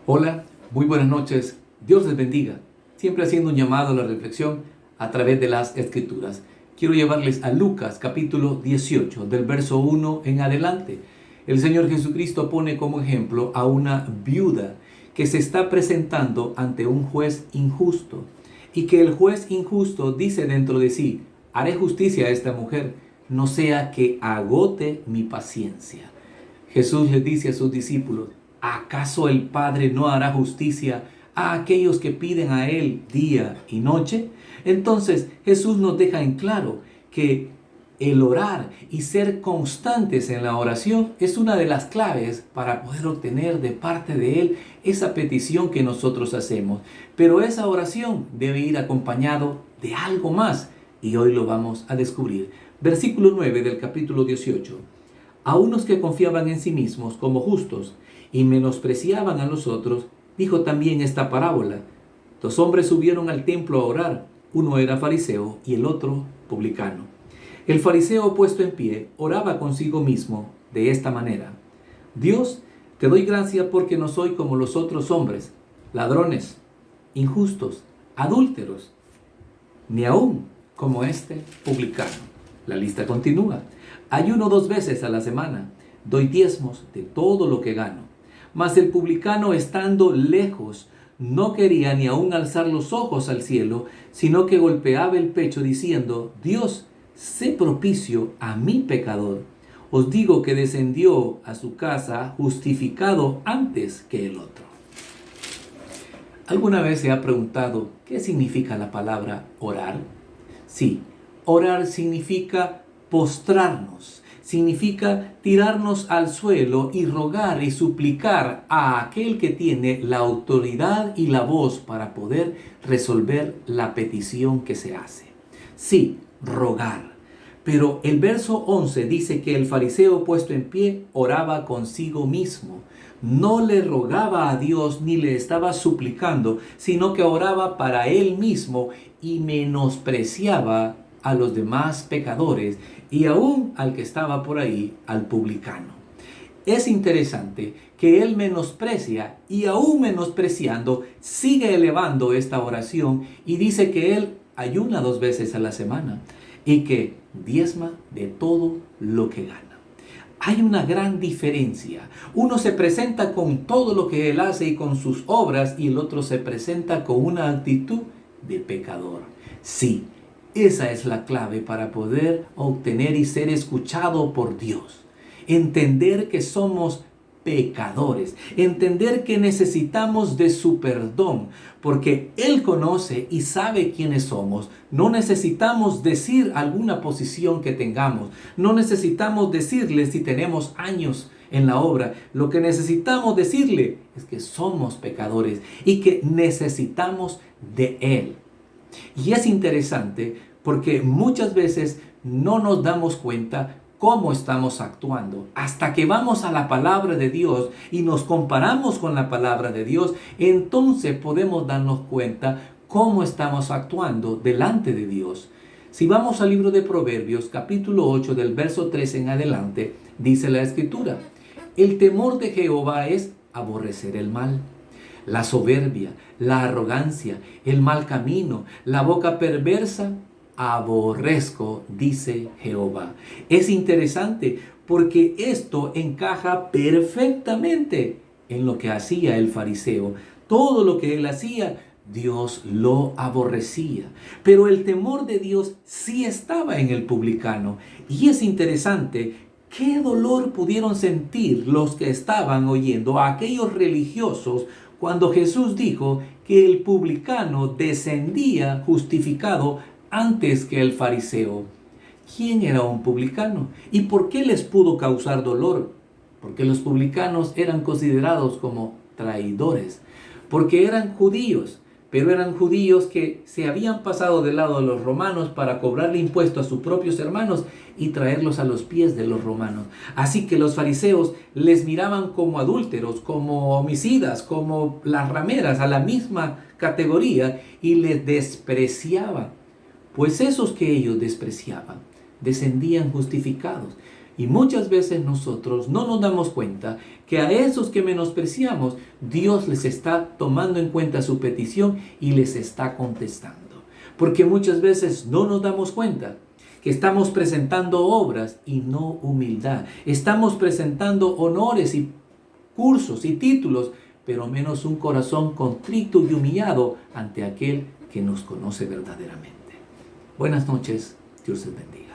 Hola, muy buenas noches. Dios les bendiga. Siempre haciendo un llamado a la reflexión a través de las Escrituras. Quiero llevarles a Lucas capítulo 18, del verso 1 en adelante. El Señor Jesucristo pone como ejemplo a una viuda que se está presentando ante un juez injusto. Y que el juez injusto dice dentro de sí: haré justicia a esta mujer, no sea que agote mi paciencia. Jesús le dice a sus discípulos: ¿acaso el Padre no hará justicia a aquellos que piden a Él día y noche? Entonces Jesús nos deja en claro que el orar y ser constantes en la oración es una de las claves para poder obtener de parte de Él esa petición que nosotros hacemos. Pero esa oración debe ir acompañado de algo más, y hoy lo vamos a descubrir. Versículo 9 del capítulo 18. A unos que confiaban en sí mismos como justos y menospreciaban a los otros, dijo también esta parábola. Dos hombres subieron al templo a orar. Uno era fariseo y el otro publicano. El fariseo, puesto en pie, oraba consigo mismo de esta manera: Dios, te doy gracia porque no soy como los otros hombres, ladrones, injustos, adúlteros, ni aún como este publicano. La lista continúa. Ayuno 2 veces a la semana. Doy diezmos de todo lo que gano. Mas el publicano, estando lejos, no quería ni aún alzar los ojos al cielo, sino que golpeaba el pecho diciendo: Dios, sé propicio a mi pecador. Os digo que descendió a su casa justificado antes que el otro. ¿Alguna vez se ha preguntado qué significa la palabra orar? Sí, orar significa postrarnos, significa tirarnos al suelo y rogar y suplicar a aquel que tiene la autoridad y la voz para poder resolver la petición que se hace. Sí, rogar. Pero el verso 11 dice que el fariseo, puesto en pie, oraba consigo mismo. No le rogaba a Dios ni le estaba suplicando, sino que oraba para él mismo y menospreciaba a los demás pecadores y aún al que estaba por ahí, al publicano. Es interesante que él menosprecia y aún menospreciando sigue elevando esta oración y dice que él ayuna 2 veces a la semana y que diezma de todo lo que gana. Hay una gran diferencia. Uno se presenta con todo lo que él hace y con sus obras, y el otro se presenta con una actitud de pecador. Sí, esa es la clave para poder obtener y ser escuchado por Dios. Entender que somos pecadores, entender que necesitamos de su perdón, porque Él conoce y sabe quiénes somos. No necesitamos decir alguna posición que tengamos, no necesitamos decirle si tenemos años en la obra. Lo que necesitamos decirle es que somos pecadores y que necesitamos de Él. Y es interesante porque muchas veces no nos damos cuenta cómo estamos actuando. Hasta que vamos a la palabra de Dios y nos comparamos con la palabra de Dios, entonces podemos darnos cuenta cómo estamos actuando delante de Dios. Si vamos al libro de Proverbios, capítulo 8, del verso 3 en adelante, dice la Escritura: el temor de Jehová es aborrecer el mal, la soberbia, la arrogancia, el mal camino, la boca perversa, aborrezco, dice Jehová. Es interesante porque esto encaja perfectamente en lo que hacía el fariseo. Todo lo que él hacía, Dios lo aborrecía. Pero el temor de Dios sí estaba en el publicano. Y es interesante qué dolor pudieron sentir los que estaban oyendo a aquellos religiosos cuando Jesús dijo que el publicano descendía justificado antes que el fariseo. ¿Quién era un publicano? ¿Y por qué les pudo causar dolor? Porque los publicanos eran considerados como traidores, porque eran judíos, pero eran judíos que se habían pasado del lado de los romanos para cobrarle impuesto a sus propios hermanos y traerlos a los pies de los romanos. Así que los fariseos les miraban como adúlteros, como homicidas, como las rameras, a la misma categoría, y les despreciaban. Pues esos que ellos despreciaban descendían justificados. Y muchas veces nosotros no nos damos cuenta que a esos que menospreciamos, Dios les está tomando en cuenta su petición y les está contestando. Porque muchas veces no nos damos cuenta que estamos presentando obras y no humildad. Estamos presentando honores y cursos y títulos, pero menos un corazón contrito y humillado ante aquel que nos conoce verdaderamente. Buenas noches, Dios les bendiga.